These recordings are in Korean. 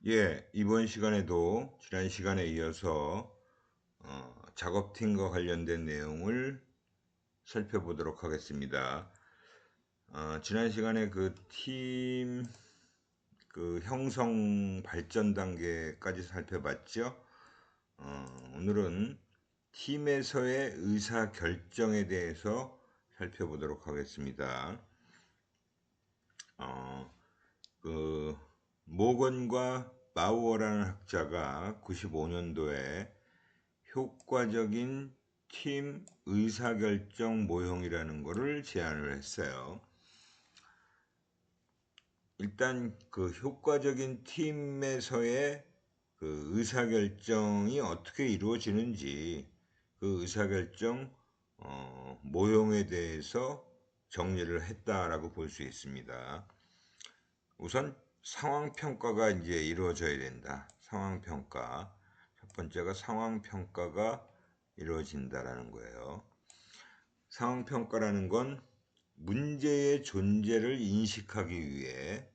예, 이번 시간에도 지난 시간에 이어서 작업팀과 관련된 내용을 살펴보도록 하겠습니다. 지난 시간에 그 팀 그 형성 발전 단계까지 살펴봤죠. 오늘은 팀에서의 의사 결정에 대해서 살펴보도록 하겠습니다. 그 모건과 바우어라는 학자가 95년도에 효과적인 팀 의사결정 모형이라는 것을 제안을 했어요. 일단 그 효과적인 팀에서의 그 의사결정이 어떻게 이루어지는지 그 의사결정 모형에 대해서 정리를 했다라고 볼 수 있습니다. 우선 상황평가가 이제 이루어져야 된다. 상황평가. 첫 번째가 상황평가가 이루어진다라는 거예요. 상황평가라는 건 문제의 존재를 인식하기 위해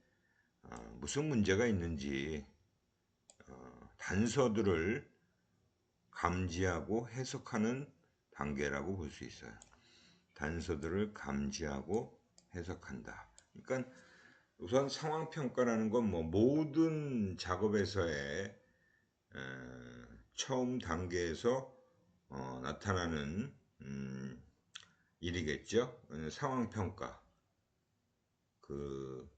무슨 문제가 있는지 단서들을 감지하고 해석하는 단계라고 볼 수 있어요. 단서들을 감지하고 해석한다. 그러니까 우선 상황평가라는 건 뭐 모든 작업에서의 처음 단계에서 나타나는 일이겠죠. 상황평가. 그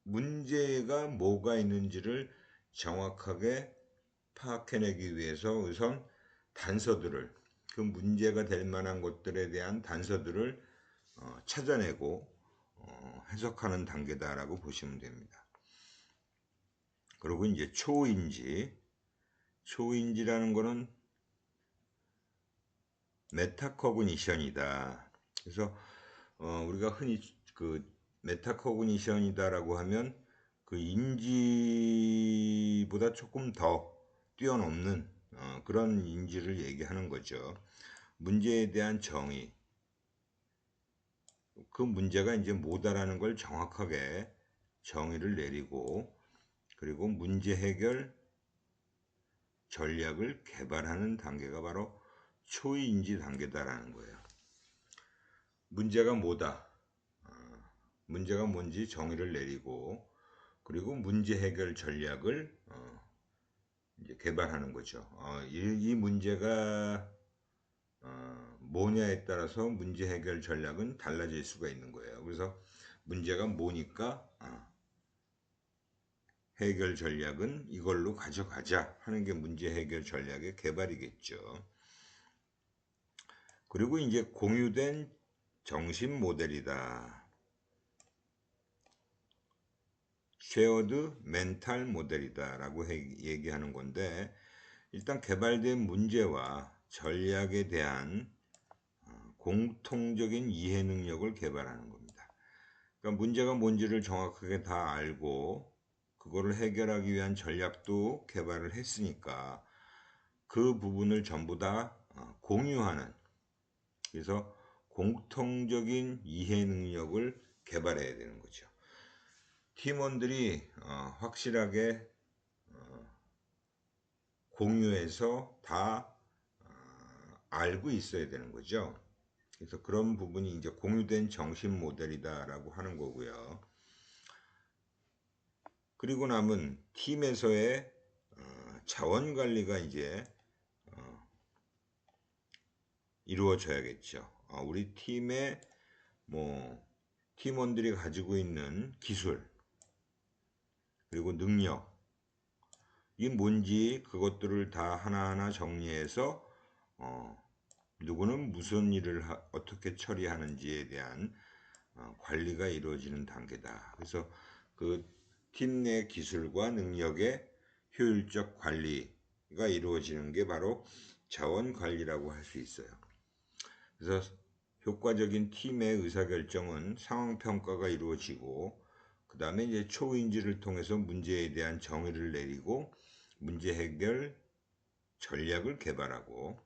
문제가 뭐가 있는지를 정확하게 파악해내기 위해서 우선 단서들을, 그 문제가 될 만한 것들에 대한 단서들을 찾아내고 해석하는 단계다라고 보시면 됩니다. 그리고 이제 초인지라는 거는 메타코그니션이다. 그래서 우리가 흔히 그 메타코그니션이다라고 하면 그 인지보다 조금 더 뛰어넘는 그런 인지를 얘기하는 거죠. 문제에 대한 정의, 그 문제가 이제 뭐다라는 걸 정확하게 정의를 내리고, 그리고 문제 해결 전략을 개발하는 단계가 바로 초인지 단계다라는 거예요. 문제가 뭐다, 문제가 뭔지 정의를 내리고, 그리고 문제 해결 전략을 이제 개발하는 거죠. 이 문제가 뭐냐에 따라서 문제 해결 전략은 달라질 수가 있는 거예요. 그래서 문제가 뭐니까 해결 전략은 이걸로 가져가자 하는 게 문제 해결 전략의 개발이겠죠. 그리고 이제 공유된 정신 모델이다. 쉐어드 멘탈 모델이다 라고 얘기하는 건데, 일단 개발된 문제와 전략에 대한 공통적인 이해 능력을 개발하는 겁니다. 그러니까 문제가 뭔지를 정확하게 다 알고 그거를 해결하기 위한 전략도 개발을 했으니까 그 부분을 전부 다 공유하는, 그래서 공통적인 이해 능력을 개발해야 되는 거죠. 팀원들이 확실하게 공유해서 다 알고 있어야 되는 거죠. 그래서 그런 부분이 이제 공유된 정신 모델이다라고 하는 거고요. 그리고 남은 팀에서의 자원 관리가 이제 이루어져야겠죠. 우리 팀의 뭐 팀원들이 가지고 있는 기술, 그리고 능력, 이 뭔지 그것들을 다 하나하나 정리해서 누구는 무슨 일을 어떻게 처리하는지에 대한 관리가 이루어지는 단계다. 그래서 그 팀 내 기술과 능력의 효율적 관리가 이루어지는 게 바로 자원 관리라고 할 수 있어요. 그래서 효과적인 팀의 의사결정은 상황평가가 이루어지고, 그 다음에 이제 초인지를 통해서 문제에 대한 정의를 내리고 문제 해결 전략을 개발하고,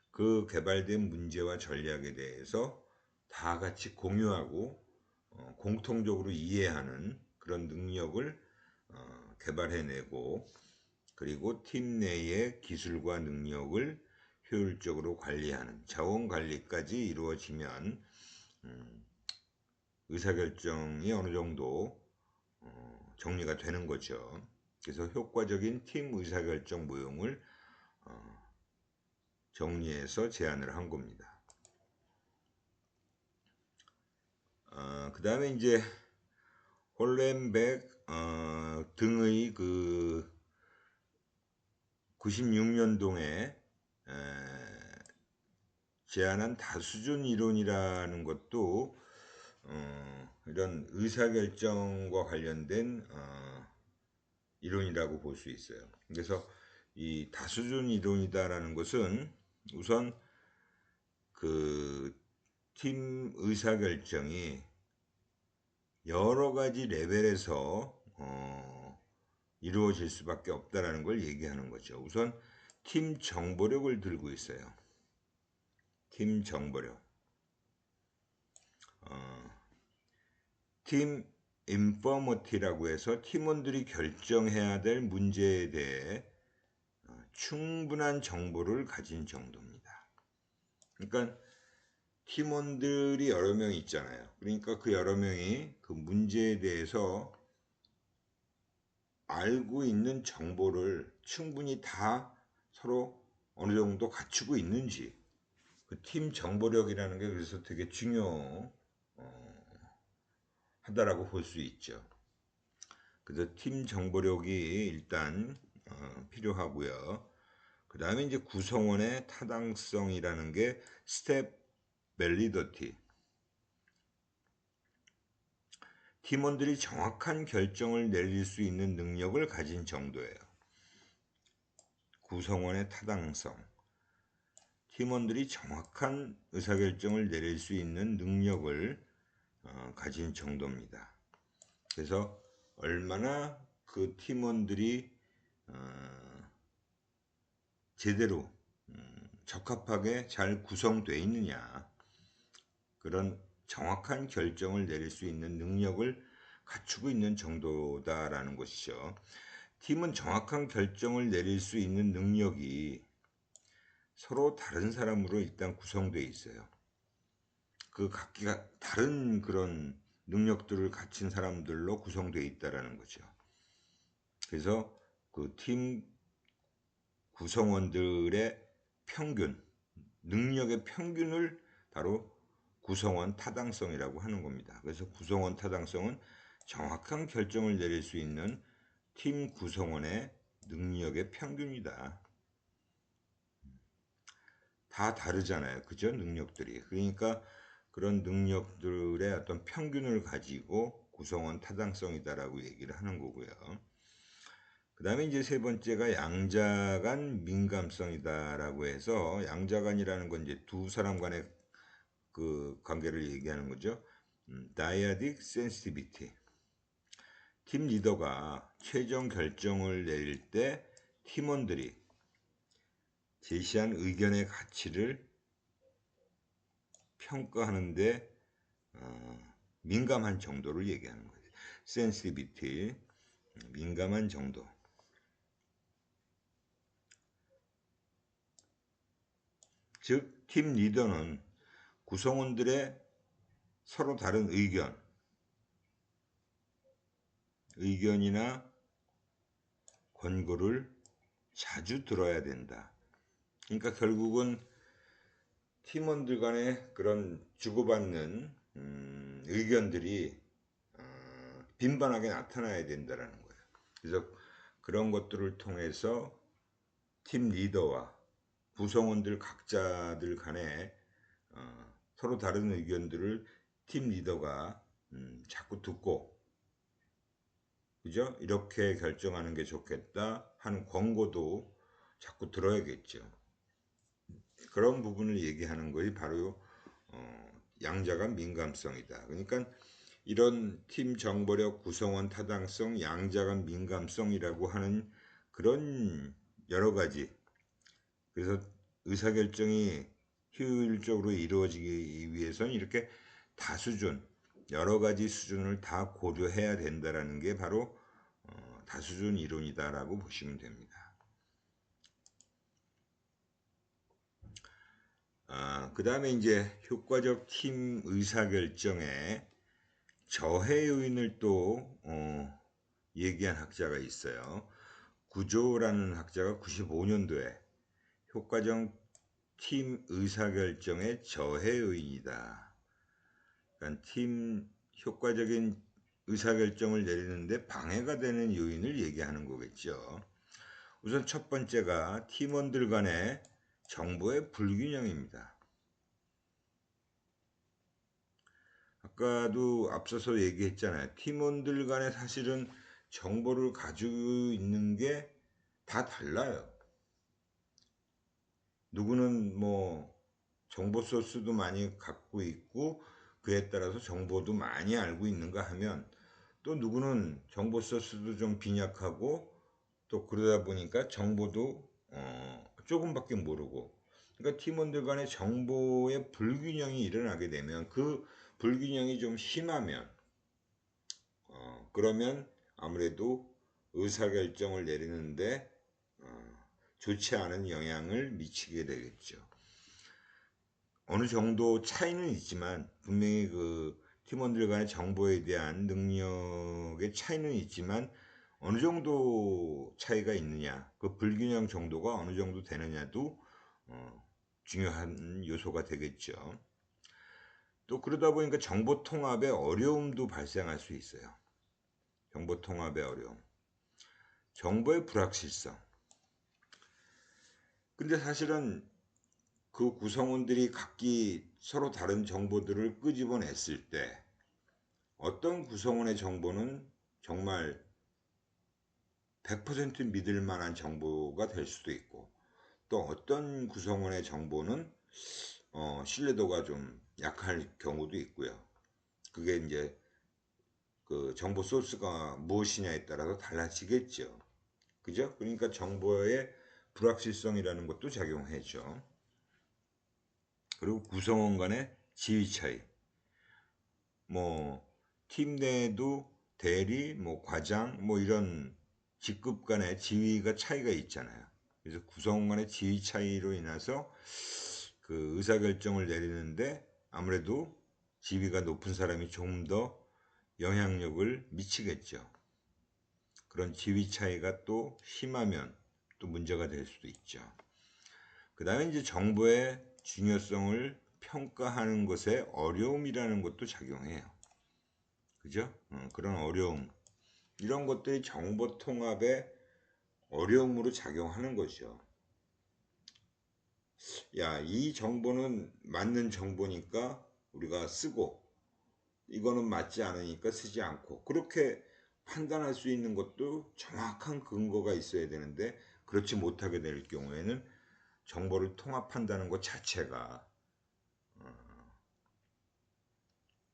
그 개발된 문제와 전략에 대해서 다 같이 공유하고 공통적으로 이해하는 그런 능력을 개발해내고, 그리고 팀 내의 기술과 능력을 효율적으로 관리하는 자원 관리까지 이루어지면 의사결정이 어느 정도 정리가 되는 거죠. 그래서 효과적인 팀 의사결정 모형을 정리해서 제안을 한 겁니다. 그 다음에 이제 홀렌백 등의 그 96년도에 제안한 다수준 이론이라는 것도 이런 의사결정과 관련된 이론이라고 볼 수 있어요. 그래서 이 다수준 이론이다라는 것은 우선 그 팀 의사결정이 여러 가지 레벨에서 이루어질 수밖에 없다라는 걸 얘기하는 거죠. 우선 팀 정보력을 들고 있어요. 팀 정보력. 팀 인포머티라고 해서 팀원들이 결정해야 될 문제에 대해 충분한 정보를 가진 정도입니다. 그러니까 팀원들이 여러 명이 있잖아요. 그러니까 그 여러 명이 그 문제에 대해서 알고 있는 정보를 충분히 다 서로 어느 정도 갖추고 있는지, 그 팀 정보력이라는 게 그래서 되게 중요하다라고 볼 수 있죠. 그래서 팀 정보력이 일단 필요하고요. 그 다음에 이제 구성원의 타당성이라는 게 스텝 밸리더티. 팀원들이 정확한 결정을 내릴 수 있는 능력을 가진 정도예요. 구성원의 타당성. 팀원들이 정확한 의사결정을 내릴 수 있는 능력을 가진 정도입니다. 그래서 얼마나 그 팀원들이 제대로 적합하게 잘 구성되어 있느냐, 그런 정확한 결정을 내릴 수 있는 능력을 갖추고 있는 정도다라는 것이죠. 팀은 정확한 결정을 내릴 수 있는 능력이 서로 다른 사람으로 일단 구성되어 있어요. 그 각기가 다른 그런 능력들을 갖춘 사람들로 구성되어 있다라는 거죠. 그래서 그 팀 구성원들의 평균, 능력의 평균을 바로 구성원 타당성이라고 하는 겁니다. 그래서 구성원 타당성은 정확한 결정을 내릴 수 있는 팀 구성원의 능력의 평균이다. 다 다르잖아요. 그죠? 능력들이. 그러니까 그런 능력들의 어떤 평균을 가지고 구성원 타당성이다라고 얘기를 하는 거고요. 그 다음에 이제 세 번째가 양자간 민감성이다라고 해서, 양자간이라는 건 이제 두 사람 간의 그 관계를 얘기하는 거죠. Dyadic sensitivity. 팀 리더가 최종 결정을 내릴 때 팀원들이 제시한 의견의 가치를 평가하는데 민감한 정도를 얘기하는 거예요. sensitivity, 민감한 정도. 즉, 팀 리더는 구성원들의 서로 다른 의견이나 권고를 자주 들어야 된다. 그러니까 결국은 팀원들 간의 그런 주고받는 의견들이 빈번하게 나타나야 된다는 거예요. 그래서 그런 것들을 통해서 팀 리더와 구성원들 각자들 간에 서로 다른 의견들을 팀 리더가 자꾸 듣고, 그죠? 이렇게 결정하는 게 좋겠다 하는 권고도 자꾸 들어야겠죠. 그런 부분을 얘기하는 것이 바로 양자간 민감성이다. 그러니까 이런 팀 정보력, 구성원 타당성, 양자간 민감성이라고 하는 그런 여러 가지, 그래서 의사결정이 효율적으로 이루어지기 위해서는 이렇게 다수준, 여러 가지 수준을 다 고려해야 된다라는 게 바로 다수준 이론이다라고 보시면 됩니다. 그 다음에 이제 효과적 팀 의사결정에 저해 요인을 또 얘기한 학자가 있어요. 구조라는 학자가 95년도에 효과적 팀 의사결정의 저해 요인이다. 그러니까 팀 효과적인 의사결정을 내리는데 방해가 되는 요인을 얘기하는 거겠죠. 우선 첫 번째가 팀원들 간의 정보의 불균형입니다. 아까도 앞서서 얘기했잖아요. 팀원들 간에 사실은 정보를 가지고 있는 게 다 달라요. 누구는 뭐 정보 소스도 많이 갖고 있고 그에 따라서 정보도 많이 알고 있는가 하면 또 누구는 정보 소스도 좀 빈약하고 또 그러다 보니까 정보도 조금밖에 모르고, 그러니까 팀원들 간의 정보의 불균형이 일어나게 되면, 그 불균형이 좀 심하면 그러면 아무래도 의사결정을 내리는데 좋지 않은 영향을 미치게 되겠죠. 어느 정도 차이는 있지만, 분명히 그 팀원들 간의 정보에 대한 능력의 차이는 있지만 어느 정도 차이가 있느냐, 그 불균형 정도가 어느 정도 되느냐도 중요한 요소가 되겠죠. 또 그러다 보니까 정보 통합에 어려움도 발생할 수 있어요. 정보 통합의 어려움, 정보의 불확실성. 근데 사실은 그 구성원들이 각기 서로 다른 정보들을 끄집어냈을 때 어떤 구성원의 정보는 정말 100% 믿을 만한 정보가 될 수도 있고, 또 어떤 구성원의 정보는 신뢰도가 좀 약할 경우도 있고요. 그게 이제 그 정보 소스가 무엇이냐에 따라서 달라지겠죠. 그죠? 그러니까 정보의 불확실성이라는 것도 작용하죠. 그리고 구성원 간의 지위 차이. 뭐 팀 내에도 대리, 뭐 과장, 뭐 이런 직급 간의 지위가 차이가 있잖아요. 그래서 구성원 간의 지위 차이로 인해서 그 의사결정을 내리는데 아무래도 지위가 높은 사람이 좀 더 영향력을 미치겠죠. 그런 지위 차이가 또 심하면 또 문제가 될 수도 있죠. 그 다음에 이제 정보의 중요성을 평가하는 것에 어려움이라는 것도 작용해요. 그죠? 그런 어려움, 이런 것들이 정보 통합의 어려움으로 작용하는 거죠. 야, 이 정보는 맞는 정보니까 우리가 쓰고, 이거는 맞지 않으니까 쓰지 않고, 그렇게 판단할 수 있는 것도 정확한 근거가 있어야 되는데, 그렇지 못하게 될 경우에는 정보를 통합한다는 것 자체가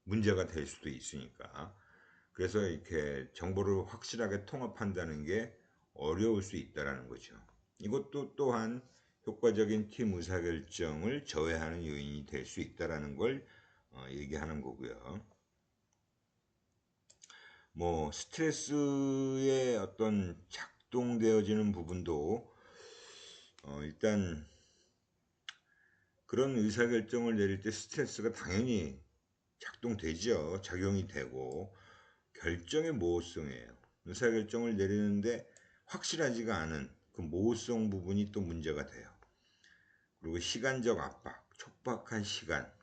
문제가 될 수도 있으니까, 그래서 이렇게 정보를 확실하게 통합한다는 게 어려울 수 있다는 거죠. 이것도 또한 효과적인 팀 의사결정을 저해하는 요인이 될 수 있다는 걸 얘기하는 거고요. 뭐 스트레스의 어떤 작동되어지는 부분도 일단 그런 의사결정을 내릴 때 스트레스가 당연히 작동되죠. 작용이 되고, 결정의 모호성이에요. 의사결정을 내리는데 확실하지가 않은 그 모호성 부분이 또 문제가 돼요. 그리고 시간적 압박, 촉박한 시간,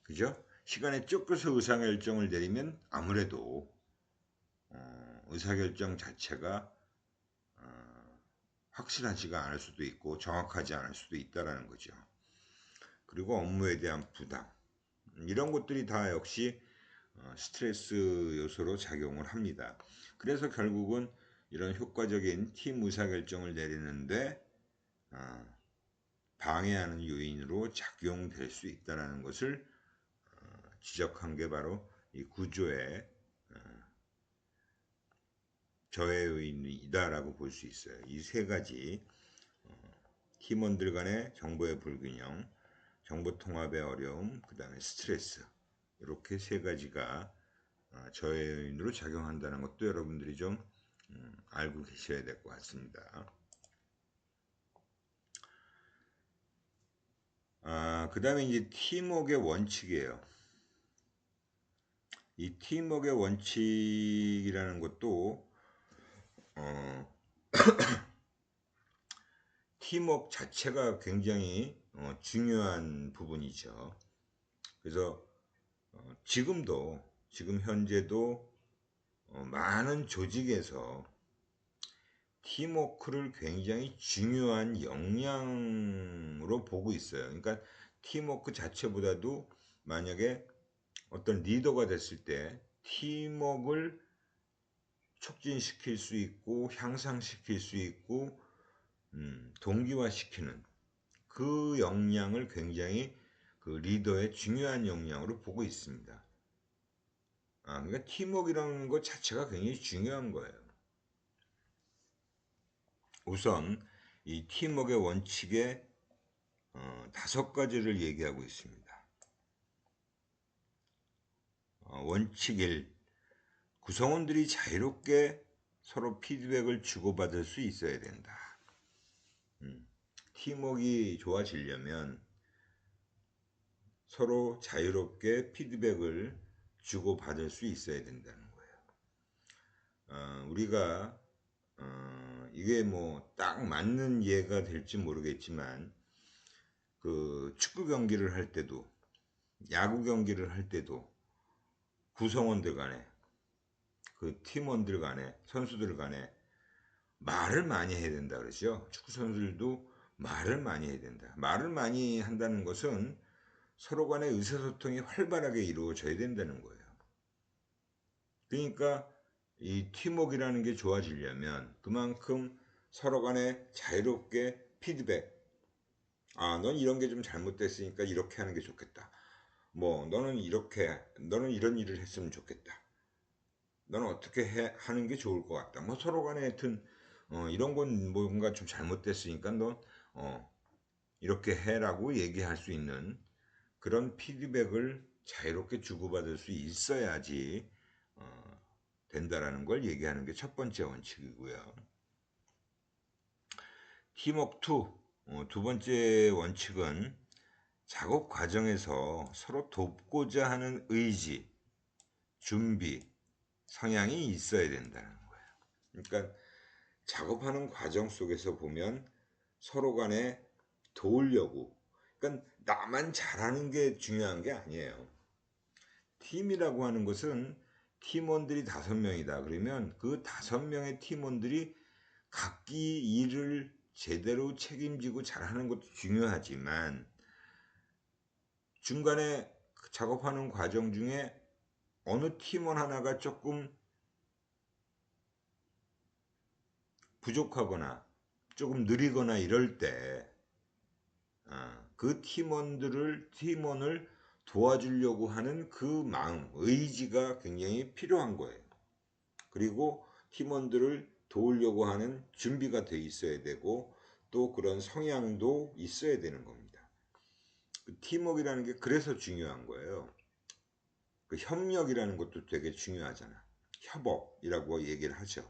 그죠? 시간에 쫓겨서 의사결정을 내리면 아무래도 의사결정 자체가 확실하지가 않을 수도 있고 정확하지 않을 수도 있다는 거죠. 그리고 업무에 대한 부담, 이런 것들이 다 역시 스트레스 요소로 작용을 합니다. 그래서 결국은 이런 효과적인 팀 의사결정을 내리는데 방해하는 요인으로 작용될 수 있다는 것을 지적한 게 바로 이 구조의 저해 요인이다라고 볼 수 있어요. 이 세 가지, 팀원들 간의 정보의 불균형, 정보 통합의 어려움, 그 다음에 스트레스, 이렇게 세 가지가 저해 요인으로 작용한다는 것도 여러분들이 좀 알고 계셔야 될 것 같습니다. 그 다음에 이제 팀워크의 원칙이에요. 이 팀워크의 원칙이라는 것도 팀워크 자체가 굉장히 중요한 부분이죠. 그래서 지금 현재도 많은 조직에서 팀워크를 굉장히 중요한 역량으로 보고 있어요. 그러니까 팀워크 자체보다도 만약에 어떤 리더가 됐을 때 팀워크를 촉진시킬 수 있고 향상시킬 수 있고 동기화시키는 그 역량을 굉장히 그 리더의 중요한 역량으로 보고 있습니다. 그러니까 팀워크라는 것 자체가 굉장히 중요한 거예요. 우선 이 팀워크의 원칙에 5가지를 얘기하고 있습니다. 원칙 1. 구성원들이 자유롭게 서로 피드백을 주고받을 수 있어야 된다. 팀워크가 좋아지려면 서로 자유롭게 피드백을 주고받을 수 있어야 된다는 거예요. 우리가 이게 뭐 딱 맞는 예가 될지 모르겠지만 그 축구 경기를 할 때도 야구 경기를 할 때도 구성원들 간에 그 팀원들 간에 선수들 간에 말을 많이 해야 된다 그러죠. 축구 선수들도 말을 많이 해야 된다. 말을 많이 한다는 것은 서로 간의 의사소통이 활발하게 이루어져야 된다는 거예요. 그러니까 이 팀워크라는 게 좋아지려면 그만큼 서로 간에 자유롭게 피드백, 넌 이런 게 좀 잘못됐으니까 이렇게 하는 게 좋겠다. 뭐 너는 이런 일을 했으면 좋겠다. 너는 어떻게 하는 게 좋을 것 같다. 뭐 서로 간에 하여튼 이런 건 뭔가 좀 잘못됐으니까 넌 이렇게 해라고 얘기할 수 있는 그런 피드백을 자유롭게 주고받을 수 있어야지 된다라는 걸 얘기하는 게 첫 번째 원칙이고요. 팀워크 2, 두 번째 원칙은 작업 과정에서 서로 돕고자 하는 의지, 준비, 성향이 있어야 된다는 거예요. 그러니까 작업하는 과정 속에서 보면 서로 간에 도우려고, 그러니까 나만 잘하는 게 중요한 게 아니에요. 팀이라고 하는 것은 팀원들이 5명이다. 그러면 그 5명의 팀원들이 각기 일을 제대로 책임지고 잘하는 것도 중요하지만 중간에 작업하는 과정 중에 어느 팀원 하나가 조금 부족하거나 조금 느리거나 이럴 때 그 팀원을 도와주려고 하는 그 마음, 의지가 굉장히 필요한 거예요. 그리고 팀원들을 도우려고 하는 준비가 돼 있어야 되고 또 그런 성향도 있어야 되는 겁니다. 그 팀워크라는 게 그래서 중요한 거예요. 그 협력이라는 것도 되게 중요하잖아. 협업이라고 얘기를 하죠.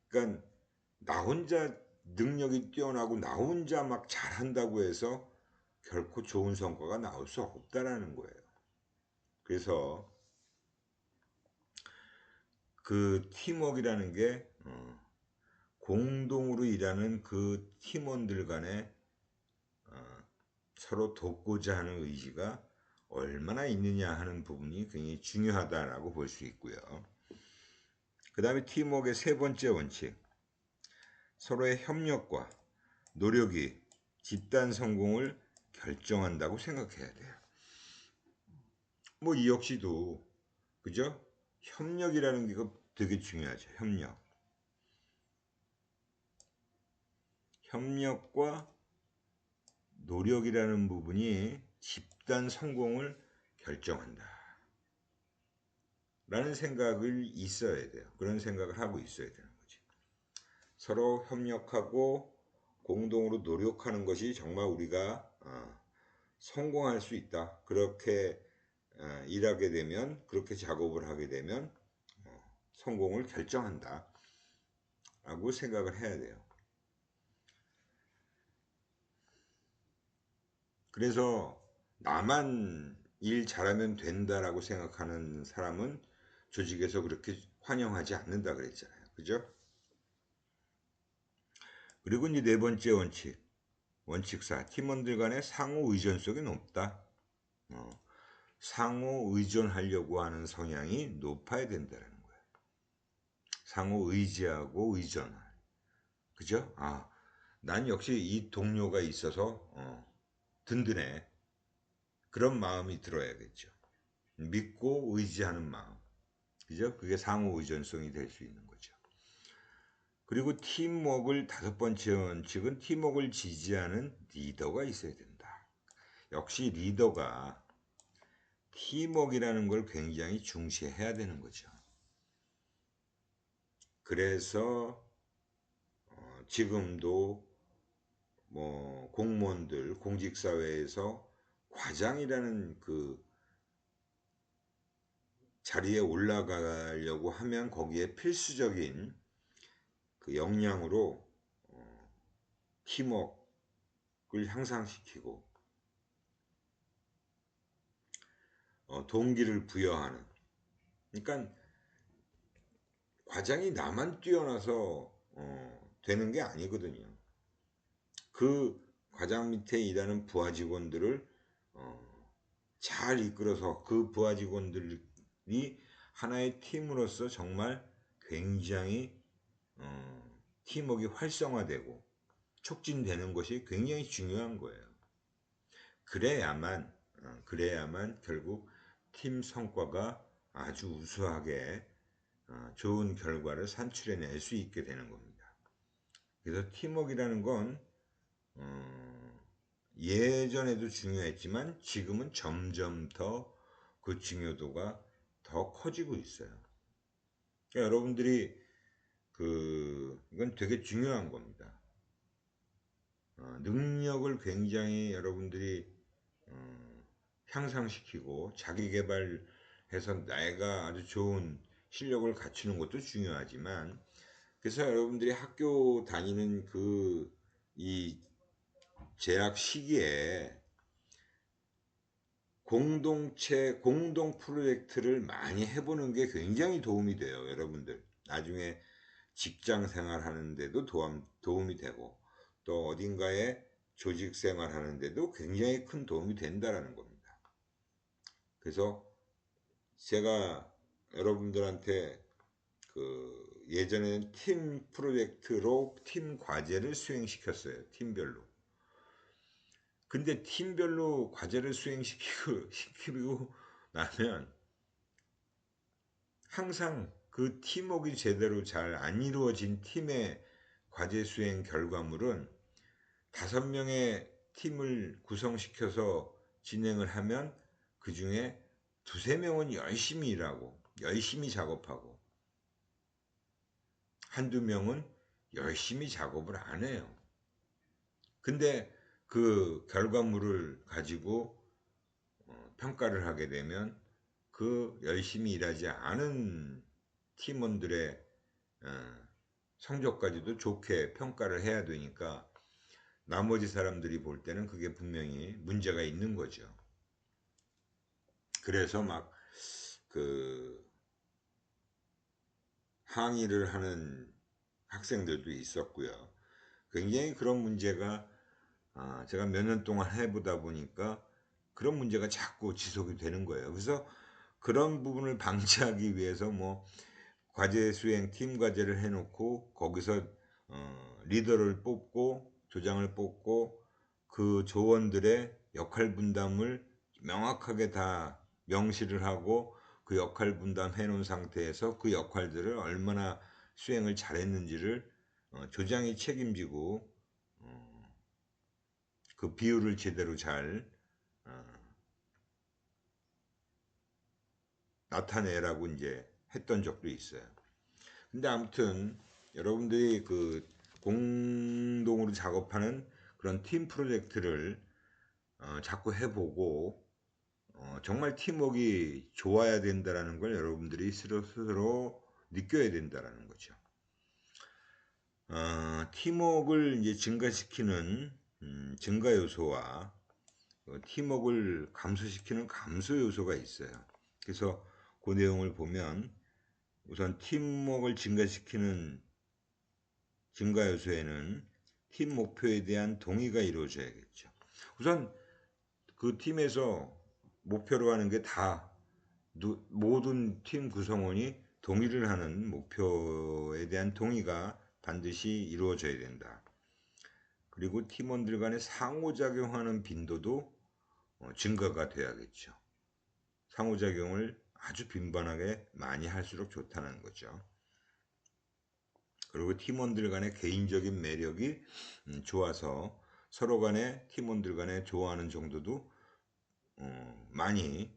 그러니까 나 혼자 능력이 뛰어나고 나 혼자 막 잘한다고 해서 결코 좋은 성과가 나올 수 없다라는 거예요. 그래서 그 팀워크라는 게 공동으로 일하는 그 팀원들 간에 서로 돕고자 하는 의지가 얼마나 있느냐 하는 부분이 굉장히 중요하다라고 볼 수 있고요. 그 다음에 팀워크의 3번째 원칙, 서로의 협력과 노력이 집단 성공을 결정한다고 생각해야 돼요. 뭐 이 역시도 그죠? 협력이라는 게 되게 중요하죠. 협력과 노력이라는 부분이 집단 성공을 결정한다 라는 생각을 있어야 돼요. 그런 생각을 하고 있어야 되는 거지. 서로 협력하고 공동으로 노력하는 것이 정말 우리가 성공할 수 있다. 그렇게 일하게 되면, 그렇게 작업을 하게 되면 성공을 결정한다. 라고 생각을 해야 돼요. 그래서 나만 일 잘하면 된다라고 생각하는 사람은 조직에서 그렇게 환영하지 않는다 그랬잖아요. 그죠? 그리고 이제 네 번째 원칙 4. 팀원들 간의 상호 의존성이 높다. 상호 의존하려고 하는 성향이 높아야 된다는 거예요. 상호 의지하고 의존. 그죠? 난 역시 이 동료가 있어서 든든해. 그런 마음이 들어야겠죠. 믿고 의지하는 마음. 그죠? 그게 상호 의존성이 될 수 있는 거죠. 그리고 팀워크를 다섯 번째 원칙은 팀워크를 지지하는 리더가 있어야 된다. 역시 리더가 팀워크라는 걸 굉장히 중시해야 되는 거죠. 그래서 지금도 뭐 공무원들 공직사회에서 과장이라는 그 자리에 올라가려고 하면 거기에 필수적인 그 역량으로 팀워크를 향상시키고 동기를 부여하는. 그러니까 과장이 나만 뛰어나서 되는 게 아니거든요. 그 과장 밑에 일하는 부하 직원들을 잘 이끌어서 그 부하 직원들이 하나의 팀으로서 정말 굉장히 팀워크가 활성화되고 촉진되는 것이 굉장히 중요한 거예요. 그래야만 결국 팀 성과가 아주 우수하게 좋은 결과를 산출해낼 수 있게 되는 겁니다. 그래서 팀워크라는 건 예전에도 중요했지만 지금은 점점 더 그 중요도가 더 커지고 있어요. 그러니까 여러분들이 이건 되게 중요한 겁니다. 능력을 굉장히 여러분들이 향상시키고 자기 개발해서 내가 아주 좋은 실력을 갖추는 것도 중요하지만, 그래서 여러분들이 학교 다니는 이 재학 시기에 공동 프로젝트를 많이 해보는 게 굉장히 도움이 돼요. 여러분들 나중에 직장 생활 하는데도 도움이 되고, 또 어딘가에 조직 생활 하는데도 굉장히 큰 도움이 된다라는 겁니다. 그래서 제가 여러분들한테 예전에는 팀 프로젝트로 팀 과제를 수행시켰어요. 팀별로. 근데 팀별로 과제를 시키고 나면 항상 그 팀워크가 제대로 잘 안 이루어진 팀의 과제 수행 결과물은 5명의 팀을 구성시켜서 진행을 하면 그 중에 2~3명은 열심히 일하고 열심히 작업하고 한두 명은 열심히 작업을 안 해요. 근데 그 결과물을 가지고 평가를 하게 되면 그 열심히 일하지 않은 팀원들의 성적까지도 좋게 평가를 해야 되니까 나머지 사람들이 볼 때는 그게 분명히 문제가 있는 거죠. 그래서 막 항의를 하는 학생들도 있었고요. 굉장히 그런 문제가 제가 몇 년 동안 해보다 보니까 그런 문제가 자꾸 지속이 되는 거예요. 그래서 그런 부분을 방지하기 위해서 뭐 과제 수행 팀 과제를 해놓고 거기서 리더를 뽑고 조장을 뽑고 그 조원들의 역할 분담을 명확하게 다 명시를 하고 그 역할 분담 해놓은 상태에서 그 역할들을 얼마나 수행을 잘했는지를 조장이 책임지고 그 비율을 제대로 잘 나타내라고 이제 했던 적도 있어요. 근데 아무튼 여러분들이 공동으로 작업하는 그런 팀 프로젝트를 자꾸 해보고 정말 팀워크가 좋아야 된다는 걸 여러분들이 스스로 느껴야 된다는 거죠. 팀웍을 이제 증가시키는 증가 요소와 팀웍을 감소시키는 감소 요소가 있어요. 그래서 그 내용을 보면 우선 팀웍을 증가시키는 증가 요소에는 팀 목표에 대한 동의가 이루어져야겠죠. 우선 그 팀에서 목표로 하는 게 다 모든 팀 구성원이 동의를 하는 목표에 대한 동의가 반드시 이루어져야 된다. 그리고 팀원들 간에 상호작용하는 빈도도 증가가 돼야겠죠. 상호작용을 아주 빈번하게 많이 할수록 좋다는 거죠. 그리고 팀원들 간의 개인적인 매력이 좋아서 서로 간에 팀원들 간에 좋아하는 정도도 많이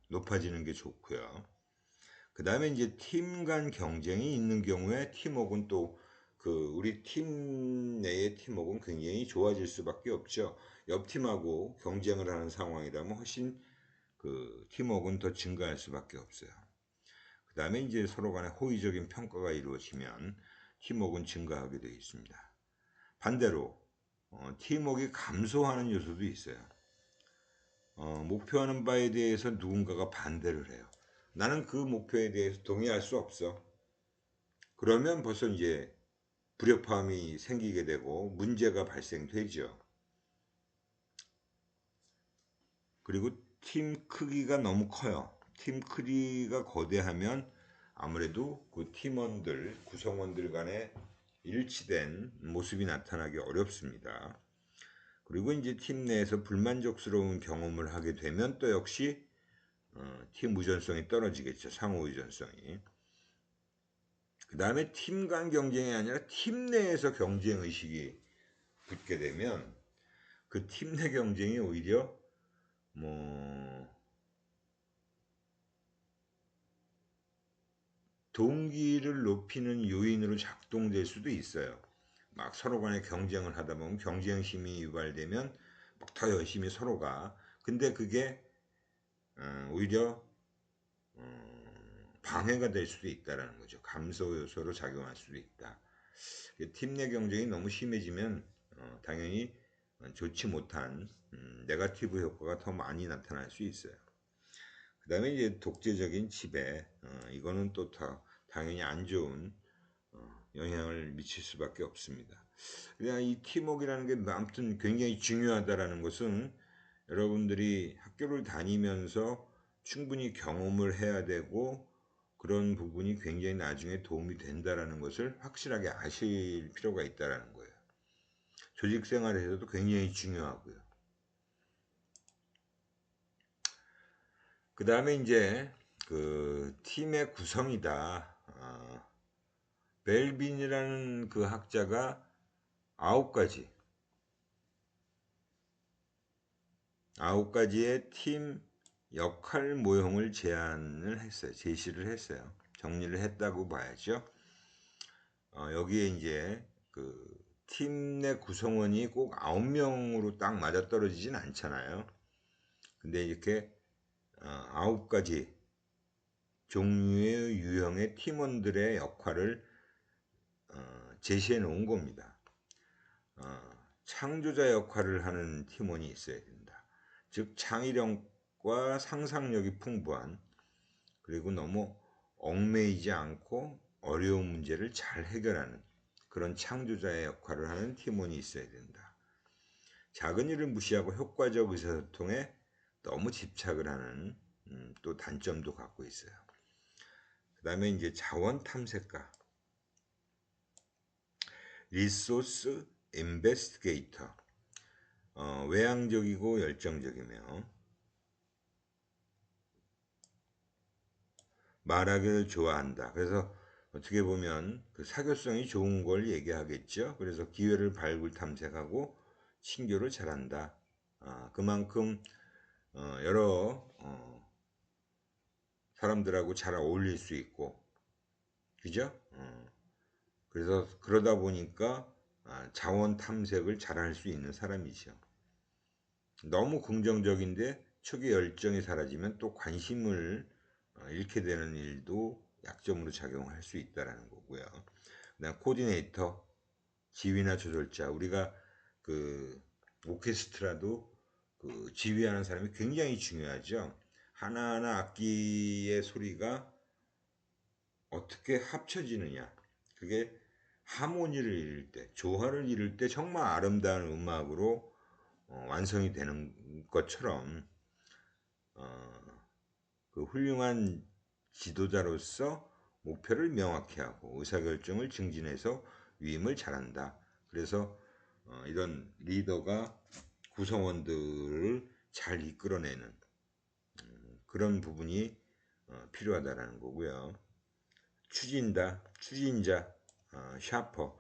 높아지는 게 좋고요. 그 다음에 이제 팀 간 경쟁이 있는 경우에 팀워크는 또 우리 팀 내의 팀워크는 굉장히 좋아질 수밖에 없죠. 옆 팀하고 경쟁을 하는 상황이라면 훨씬 팀워크는 더 증가할 수밖에 없어요. 그 다음에 이제 서로 간에 호의적인 평가가 이루어지면 팀워크는 증가하게 되어 있습니다. 반대로 팀워크가 감소하는 요소도 있어요. 목표하는 바에 대해서 누군가가 반대를 해요. 나는 그 목표에 대해서 동의할 수 없어. 그러면 벌써 이제 불협화음이 생기게 되고 문제가 발생되죠. 그리고 팀 크기가 너무 커요. 팀 크기가 거대하면 아무래도 그 팀원들, 구성원들 간에 일치된 모습이 나타나기 어렵습니다. 그리고 이제 팀 내에서 불만족스러운 경험을 하게 되면 또 역시 팀 의존성이 떨어지겠죠. 상호 의존성이. 그 다음에 팀 간 경쟁이 아니라 팀 내에서 경쟁 의식이 붙게 되면 그 팀 내 경쟁이 오히려 동기를 높이는 요인으로 작동될 수도 있어요. 막 서로 간에 경쟁을 하다 보면 경쟁심이 유발되면 막 더 열심히 서로가 근데 그게 오히려 방해가 될 수도 있다라는 거죠. 감소 요소로 작용할 수도 있다. 팀 내 경쟁이 너무 심해지면 당연히 좋지 못한 네거티브 효과가 더 많이 나타날 수 있어요. 그 다음에 이제 독재적인 지배, 이거는 또 당연히 안 좋은 영향을 미칠 수밖에 없습니다. 그냥 이 팀워크라는 게 아무튼 굉장히 중요하다라는 것은 여러분들이 학교를 다니면서 충분히 경험을 해야 되고 그런 부분이 굉장히 나중에 도움이 된다라는 것을 확실하게 아실 필요가 있다라는 거예요. 조직 생활에서도 굉장히 중요하고요. 그 다음에 이제 그 팀의 구성이다. 벨빈이라는 그 학자가 9가지의 팀 역할 모형을 제시를 했어요. 정리를 했다고 봐야죠. 여기에 이제 그 팀 내 구성원이 꼭 9명으로 딱 맞아떨어지진 않잖아요. 근데 이렇게 9가지 종류의 유형의 팀원들의 역할을 제시해 놓은 겁니다. 창조자 역할을 하는 팀원이 있어야 된다. 즉 창의력과 상상력이 풍부한 그리고 너무 얽매이지 않고 어려운 문제를 잘 해결하는 그런 창조자의 역할을 하는 팀원이 있어야 된다. 작은 일을 무시하고 효과적 의사소통에 너무 집착을 하는 또 단점도 갖고 있어요. 그 다음에 이제 자원 탐색가, 리소스 인베스티게이터, 외향적이고 열정적이며 말하기를 좋아한다. 그래서 어떻게 보면 그 사교성이 좋은 걸 얘기하겠죠. 그래서 기회를 발굴 탐색하고 친교를 잘한다. 그만큼 여러 사람들하고 잘 어울릴 수 있고, 그죠? 그래서 그러다 보니까 자원 탐색을 잘할 수 있는 사람이죠. 너무 긍정적인데 초기 열정이 사라지면 또 관심을 잃게 되는 일도 약점으로 작용할 수 있다는 거고요. 그다음 코디네이터, 지휘나 조절자, 우리가 그 오케스트라도 그 지휘하는 사람이 굉장히 중요하죠. 하나하나 악기의 소리가 어떻게 합쳐지느냐, 그게 하모니를 이룰 때, 조화를 이룰 때 정말 아름다운 음악으로 완성이 되는 것처럼 그 훌륭한 지도자로서 목표를 명확히 하고 의사결정을 증진해서 위임을 잘한다. 그래서 이런 리더가 구성원들을 잘 이끌어내는 그런 부분이 필요하다라는 거고요. 추진자, 샤퍼,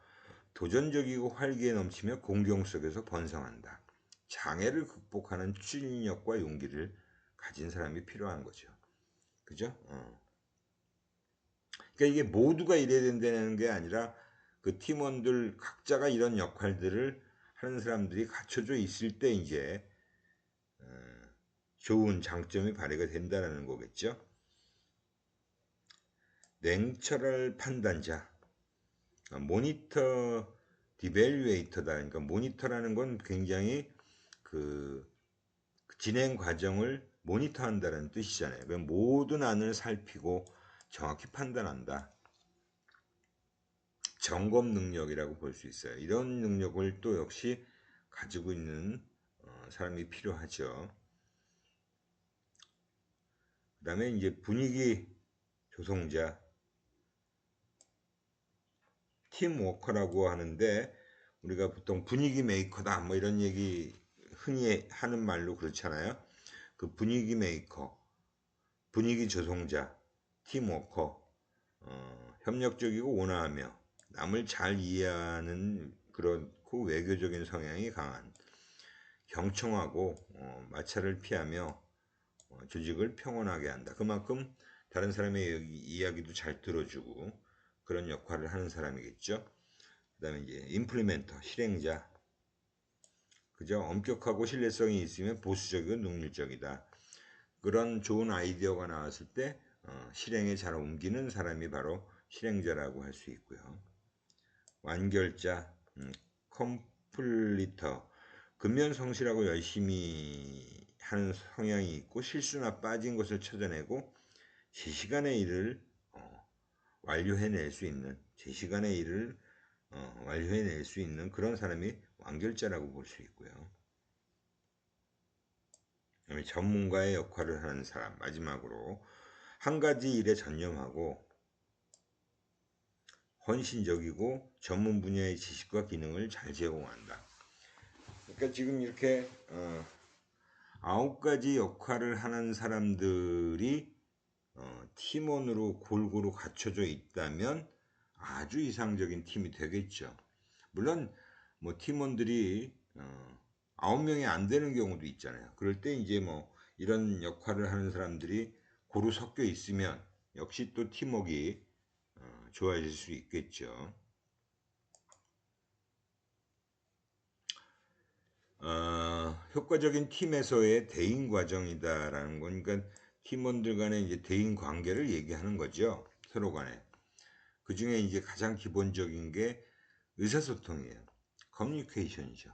도전적이고 활기에 넘치며 공경 속에서 번성한다. 장애를 극복하는 추진력과 용기를 가진 사람이 필요한 거죠. 그죠? 그러니까 이게 모두가 이래야 된다는 게 아니라 그 팀원들 각자가 이런 역할들을 하는 사람들이 갖춰져 있을 때 이제 좋은 장점이 발휘가 된다는 거겠죠. 냉철할 판단자, 모니터 디벨리에이터다. 그러니까 모니터라는 건 굉장히 그 진행 과정을 모니터한다는 뜻이잖아요. 그럼 모든 안을 살피고 정확히 판단한다. 점검 능력이라고 볼 수 있어요. 이런 능력을 또 역시 가지고 있는 사람이 필요하죠. 그 다음에 이제 분위기 조성자, 팀워커라고 하는데 우리가 보통 분위기 메이커다 뭐 이런 얘기 흔히 하는 말로 그렇잖아요. 그 분위기 메이커, 분위기 조성자, 팀워커, 협력적이고 온화하며 남을 잘 이해하는 그렇고 외교적인 성향이 강한, 경청하고 마찰을 피하며 조직을 평온하게 한다. 그만큼 다른 사람의 이야기도 잘 들어주고 그런 역할을 하는 사람이겠죠. 그 다음에 이제 임플리멘터, 실행자. 그죠? 엄격하고 신뢰성이 있으면 보수적이고 능률적이다. 그런 좋은 아이디어가 나왔을 때 실행에 잘 옮기는 사람이 바로 실행자라고 할 수 있고요. 완결자, 컴플리터, 근면성실하고 열심히 하는 성향이 있고 실수나 빠진 것을 찾아내고 제 시간의 일을 완료해낼 수 있는 제 시간의 일을 완료해낼 수 있는 그런 사람이 완결자라고 볼 수 있고요. 전문가의 역할을 하는 사람, 마지막으로 한 가지 일에 전념하고 헌신적이고 전문 분야의 지식과 기능을 잘 제공한다. 그러니까 지금 이렇게 9가지 역할을 하는 사람들이 팀원으로 골고루 갖춰져 있다면 아주 이상적인 팀이 되겠죠. 물론 뭐 팀원들이 9명이 안 되는 경우도 있잖아요. 그럴 때 이제 뭐 이런 역할을 하는 사람들이 고루 섞여 있으면 역시 또 팀워크가 좋아질 수 있겠죠. 효과적인 팀에서의 대인 과정이다라는 건 그러니까 팀원들 간의 이제 대인 관계를 얘기하는 거죠. 서로 간에. 그 중에 이제 가장 기본적인 게 의사소통이에요. 커뮤니케이션이죠.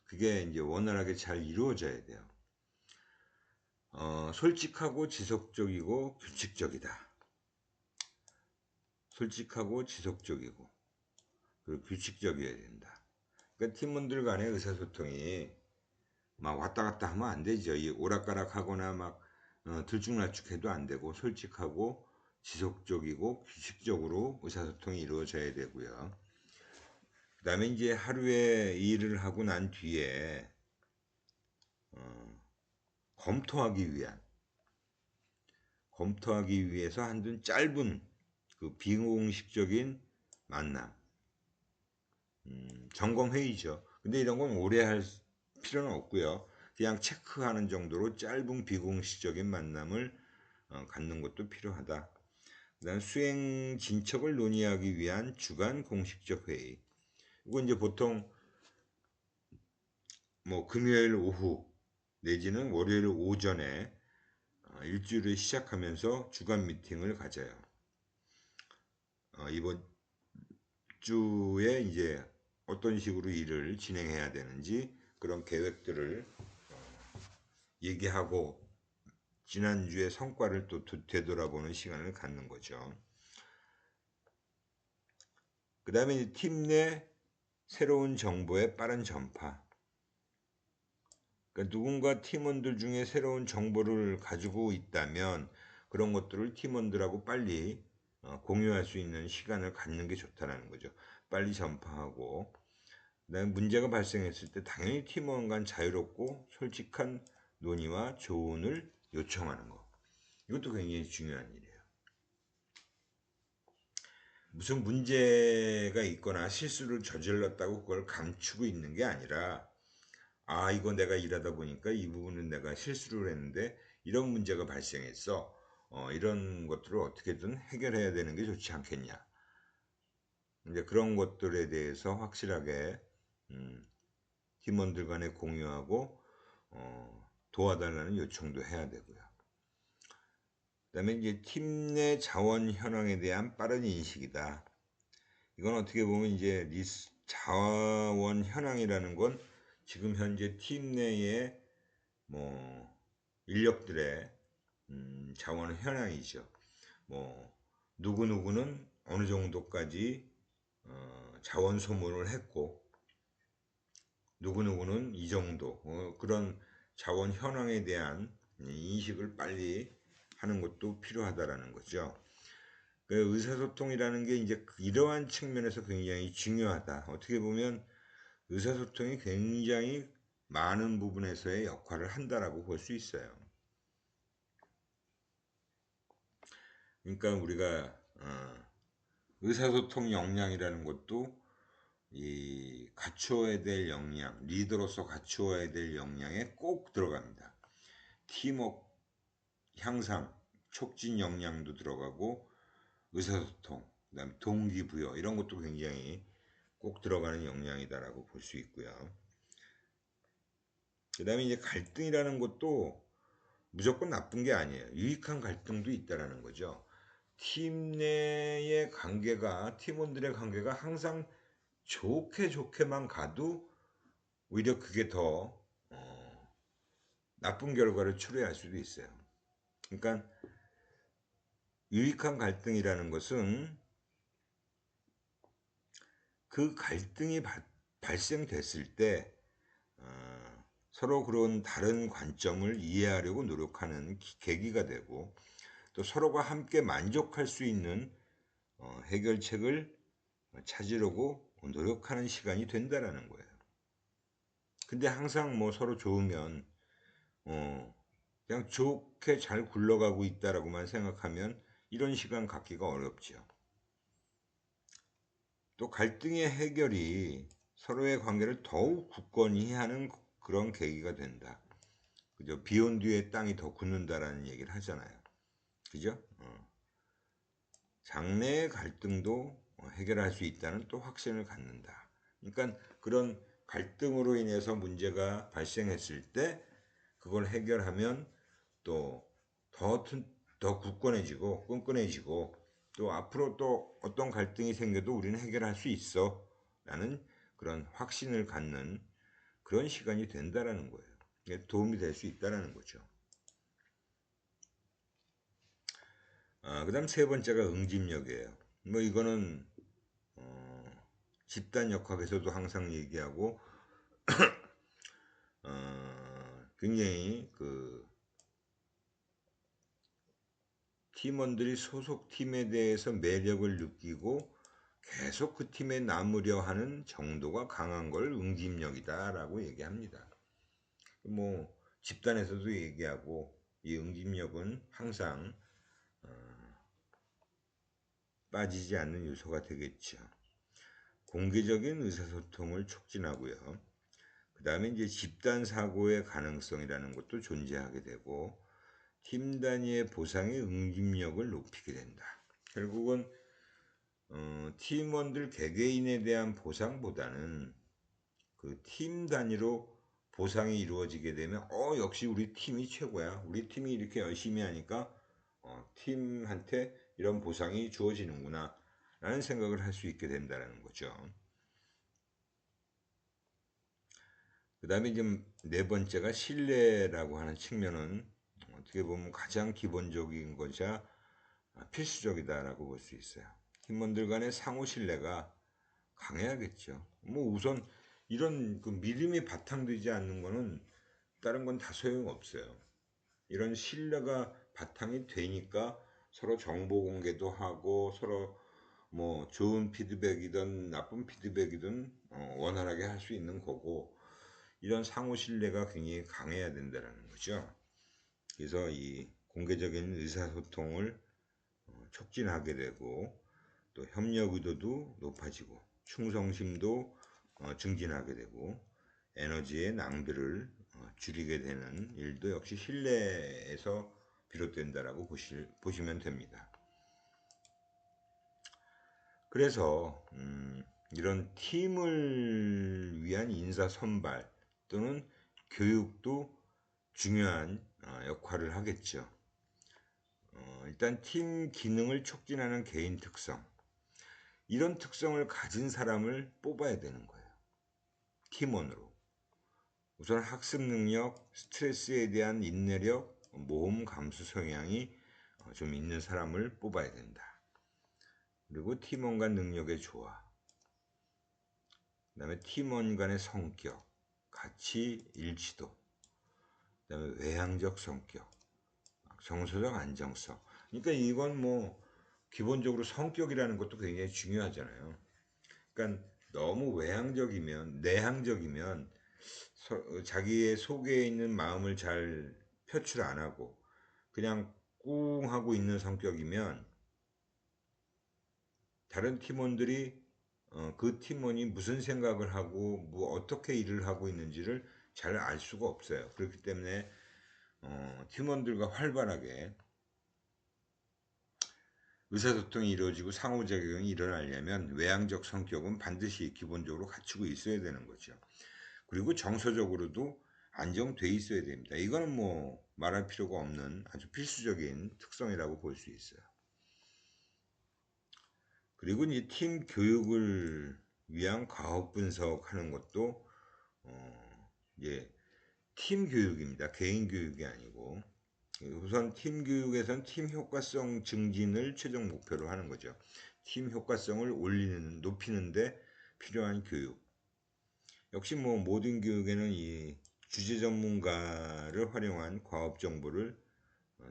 그게 이제 원활하게 잘 이루어져야 돼요. 솔직하고 지속적이고 규칙적이다. 솔직하고 지속적이고 그리고 규칙적이어야 된다. 그러니까 팀원들 간의 의사소통이 막 왔다 갔다 하면 안 되죠. 이 오락가락하거나 막 들쭉날쭉해도 안 되고 솔직하고 지속적이고 규칙적으로 의사소통이 이루어져야 되고요. 그 다음에 이제 하루에 일을 하고 난 뒤에 검토하기 위해서 한둔 짧은 그 비공식적인 만남, 점검 회의죠. 근데 이런 건 오래 할 필요는 없고요. 그냥 체크하는 정도로 짧은 비공식적인 만남을 갖는 것도 필요하다. 그다음 수행 진척을 논의하기 위한 주간 공식적 회의. 이건 이제 보통 뭐 금요일 오후 내지는 월요일 오전에 일주일을 시작하면서 주간 미팅을 가져요. 이번 주에 이제 어떤 식으로 일을 진행해야 되는지 그런 계획들을 얘기하고 지난주의 성과를 또 되돌아보는 시간을 갖는 거죠. 그 다음에 팀 내 새로운 정보의 빠른 전파. 그러니까 누군가 팀원들 중에 새로운 정보를 가지고 있다면 그런 것들을 팀원들하고 빨리 공유할 수 있는 시간을 갖는 게 좋다는 거죠. 빨리 전파하고, 그다음에 문제가 발생했을 때 당연히 팀원 간 자유롭고 솔직한 논의와 조언을 요청하는 거. 이것도 굉장히 중요한 일이에요. 무슨 문제가 있거나 실수를 저질렀다고 그걸 감추고 있는 게 아니라, 이거 내가 일하다 보니까 이 부분은 내가 실수를 했는데 이런 문제가 발생했어. 이런 것들을 어떻게든 해결해야 되는 게 좋지 않겠냐. 이제 그런 것들에 대해서 확실하게 팀원들 간에 공유하고 도와달라는 요청도 해야 되고요. 그다음에 이제 팀 내 자원 현황에 대한 빠른 인식이다. 이건 어떻게 보면 이제 자원 현황이라는 건 지금 현재 팀 내의 뭐 인력들의 자원 현황이죠. 뭐 누구누구는 어느 정도까지 자원 소모를 했고 누구누구는 이 정도 그런 자원 현황에 대한 인식을 빨리 하는 것도 필요하다라는 거죠. 그 의사소통이라는 게 이제 이러한 측면에서 굉장히 중요하다. 어떻게 보면 의사소통이 굉장히 많은 부분에서의 역할을 한다라고 볼 수 있어요. 그러니까 우리가 의사소통 역량이라는 것도 이 갖추어야 될 역량, 리더로서 갖추어야 될 역량에 꼭 들어갑니다. 팀워크 향상, 촉진 역량도 들어가고 의사소통, 그다음에 동기부여 이런 것도 굉장히 꼭 들어가는 역량이다라고 볼 수 있고요. 그다음에 이제 갈등이라는 것도 무조건 나쁜 게 아니에요. 유익한 갈등도 있다라는 거죠. 팀 내의 관계가 팀원들의 관계가 항상 좋게만 가도 오히려 그게 더 나쁜 결과를 초래할 수도 있어요. 그러니까 유익한 갈등이라는 것은 그 갈등이 발생됐을 때 서로 그런 다른 관점을 이해하려고 노력하는 계기가 되고 또 서로가 함께 만족할 수 있는 해결책을 찾으려고 노력하는 시간이 된다라는 거예요. 근데 항상 뭐 서로 좋으면 그냥 좋게 잘 굴러가고 있다라고만 생각하면 이런 시간 갖기가 어렵죠. 또 갈등의 해결이 서로의 관계를 더욱 굳건히 하는 그런 계기가 된다. 그죠? 비온 뒤에 땅이 더 굳는다라는 얘기를 하잖아요. 그죠? 장래의 갈등도 해결할 수 있다는 또 확신을 갖는다. 그러니까 그런 갈등으로 인해서 문제가 발생했을 때 그걸 해결하면 또 더 굳건해지고 끈끈해지고 또 앞으로 또 어떤 갈등이 생겨도 우리는 해결할 수 있어 라는 그런 확신을 갖는 그런 시간이 된다라는 거예요. 도움이 될 수 있다라는 거죠. 그 다음 세 번째가 응집력이에요. 뭐 이거는 집단 역학에서도 항상 얘기하고 굉장히 그 팀원들이 소속 팀에 대해서 매력을 느끼고 계속 그 팀에 남으려 하는 정도가 강한 걸 응집력이다라고 얘기합니다. 뭐 집단에서도 얘기하고 이 응집력은 항상 빠지지 않는 요소가 되겠죠. 공개적인 의사소통을 촉진하고요. 그 다음에 이제 집단 사고의 가능성이라는 것도 존재하게 되고 팀 단위의 보상의 응집력을 높이게 된다. 결국은 팀원들 개개인에 대한 보상보다는 그 팀 단위로 보상이 이루어지게 되면 역시 우리 팀이 최고야. 우리 팀이 이렇게 열심히 하니까 팀한테 이런 보상이 주어지는구나 라는 생각을 할 수 있게 된다는 거죠. 그 다음에 이제 네 번째가 신뢰라고 하는 측면은 어떻게 보면 가장 기본적인 것이자 필수적이다라고 볼 수 있어요. 팀원들 간의 상호 신뢰가 강해야겠죠. 뭐 우선 이런 그 믿음이 바탕되지 않는 거는 다른 건 다 소용없어요. 이런 신뢰가 바탕이 되니까 서로 정보 공개도 하고 서로 뭐 좋은 피드백이든 나쁜 피드백이든 원활하게 할 수 있는 거고, 이런 상호 신뢰가 굉장히 강해야 된다는 거죠. 그래서 이 공개적인 의사소통을 촉진하게 되고 또 협력 의도도 높아지고 충성심도 증진하게 되고 에너지의 낭비를 줄이게 되는 일도 역시 신뢰에서 비롯된다라고 보시면 됩니다. 그래서 이런 팀을 위한 인사 선발 또는 교육도 중요한 역할을 하겠죠. 일단 팀 기능을 촉진하는 개인 특성, 이런 특성을 가진 사람을 뽑아야 되는 거예요. 팀원으로. 우선 학습 능력, 스트레스에 대한 인내력, 모험 감수 성향이 좀 있는 사람을 뽑아야 된다. 그리고 팀원 간 능력의 조화, 그 다음에 팀원 간의 성격, 가치 일치도, 그 다음에 외향적 성격, 정서적 안정성. 그러니까 이건 뭐 기본적으로 성격이라는 것도 굉장히 중요하잖아요. 그러니까 너무 외향적이면, 내향적이면 자기의 속에 있는 마음을 잘 표출 안 하고 그냥 꿍 하고 있는 성격이면 다른 팀원들이 그 팀원이 무슨 생각을 하고 뭐 어떻게 일을 하고 있는지를 잘 알 수가 없어요. 그렇기 때문에 팀원들과 활발하게 의사소통이 이루어지고 상호작용이 일어나려면 외향적 성격은 반드시 기본적으로 갖추고 있어야 되는 거죠. 그리고 정서적으로도 안정돼 있어야 됩니다. 이거는 뭐 말할 필요가 없는 아주 필수적인 특성이라고 볼 수 있어요. 그리고 이제 팀 교육을 위한 과업 분석하는 것도 이제 팀 교육입니다. 개인 교육이 아니고, 우선 팀 교육에선 팀 효과성 증진을 최종 목표로 하는 거죠. 팀 효과성을 높이는데 필요한 교육. 역시 뭐 모든 교육에는 이 주제 전문가를 활용한 과업 정보를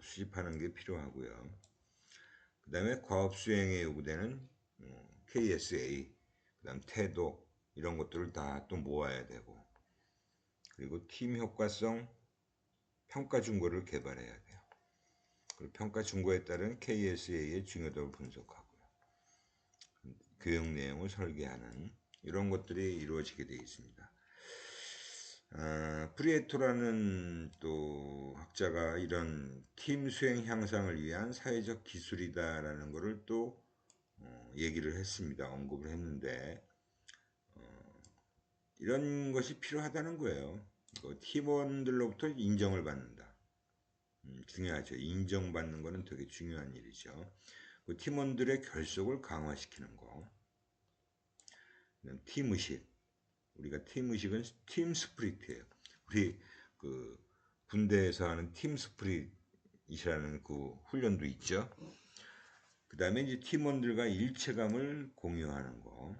수집하는 게 필요하고요. 그 다음에 과업 수행에 요구되는 KSA, 그 다음 태도, 이런 것들을 다 또 모아야 되고, 그리고 팀 효과성 평가 준거를 개발해야 돼요. 그리고 평가 준거에 따른 KSA의 중요도를 분석하고요. 교육 내용을 설계하는 이런 것들이 이루어지게 되어 있습니다. 프리에토라는 또 학자가 이런 팀 수행 향상을 위한 사회적 기술이다라는 것을 또 얘기를 했습니다. 언급을 했는데 이런 것이 필요하다는 거예요. 팀원들로부터 인정을 받는다. 중요하죠. 인정받는 것은 되게 중요한 일이죠. 그 팀원들의 결속을 강화시키는 거. 팀의식. 우리가 팀의식은 팀 스프릿이에요. 우리 그 군대에서 하는 팀 스프릿이라는 그 훈련도 있죠. 그 다음에 이제 팀원들과 일체감을 공유하는 거.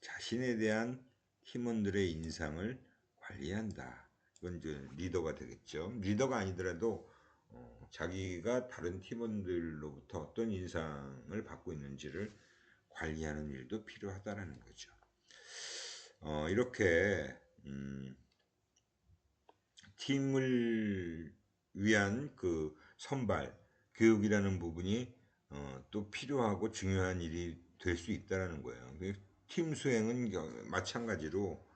자신에 대한 팀원들의 인상을 관리한다. 이건 이제 리더가 되겠죠. 리더가 아니더라도 자기가 다른 팀원들로부터 어떤 인상을 받고 있는지를 관리하는 일도 필요하다라는 거죠. 이렇게 팀을 위한 그 선발, 교육이라는 부분이 또 필요하고 중요한 일이 될 수 있다는 거예요. 팀 수행은 마찬가지로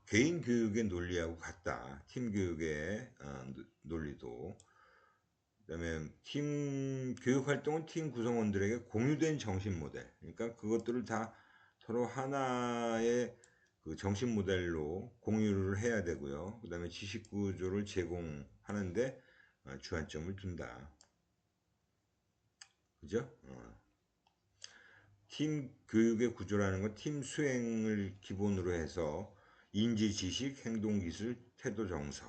개인 교육의 논리하고 같다. 팀 교육의 논리도. 그다음에 팀 교육 활동은 팀 구성원들에게 공유된 정신 모델. 그러니까 그것들을 다 서로 하나의 그 정신 모델로 공유를 해야 되고요. 그다음에 지식 구조를 제공하는데 주안점을 둔다. 그죠? 팀 교육의 구조라는 건 팀 수행을 기본으로 해서 인지, 지식, 행동, 기술, 태도, 정서,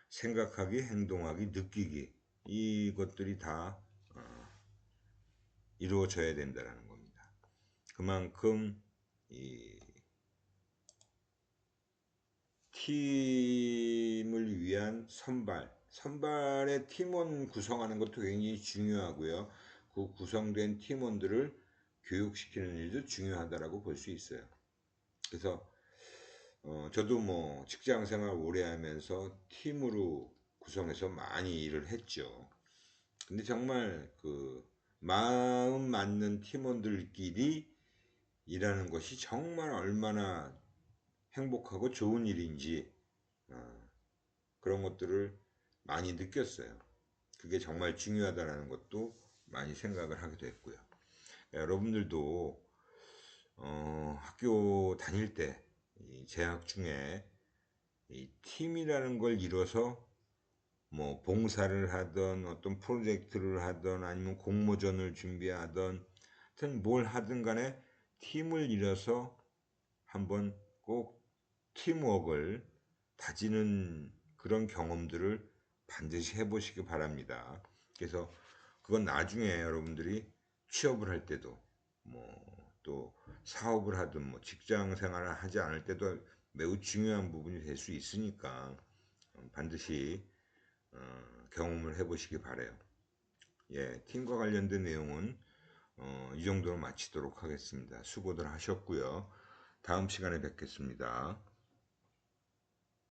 생각하기, 행동하기, 느끼기, 이것들이 다 이루어져야 된다는 겁니다. 그만큼 이 팀을 위한 선발의 팀원 구성하는 것도 굉장히 중요하고요. 그 구성된 팀원들을 교육시키는 일도 중요하다라고 볼 수 있어요. 그래서 저도 뭐 직장 생활 오래 하면서 팀으로 구성해서 많이 일을 했죠. 근데 정말 그 마음 맞는 팀원들끼리 일하는 것이 정말 얼마나 행복하고 좋은 일인지 그런 것들을 많이 느꼈어요. 그게 정말 중요하다는 것도 많이 생각을 하게 됐고요. 여러분들도 학교 다닐 때 재학 중에 이 팀이라는 걸 이뤄서 뭐 봉사를 하던 어떤 프로젝트를 하던 아니면 공모전을 준비하던 하여튼 뭘 하든 간에 팀을 이뤄서 한번 꼭 팀워크를 다지는 그런 경험들을 반드시 해보시기 바랍니다. 그래서 그건 나중에 여러분들이 취업을 할 때도 뭐 또 사업을 하든 뭐 직장 생활을 하지 않을 때도 매우 중요한 부분이 될 수 있으니까 반드시 경험을 해보시기 바래요. 예, 팀과 관련된 내용은 이 정도로 마치도록 하겠습니다. 수고들 하셨고요. 다음 시간에 뵙겠습니다.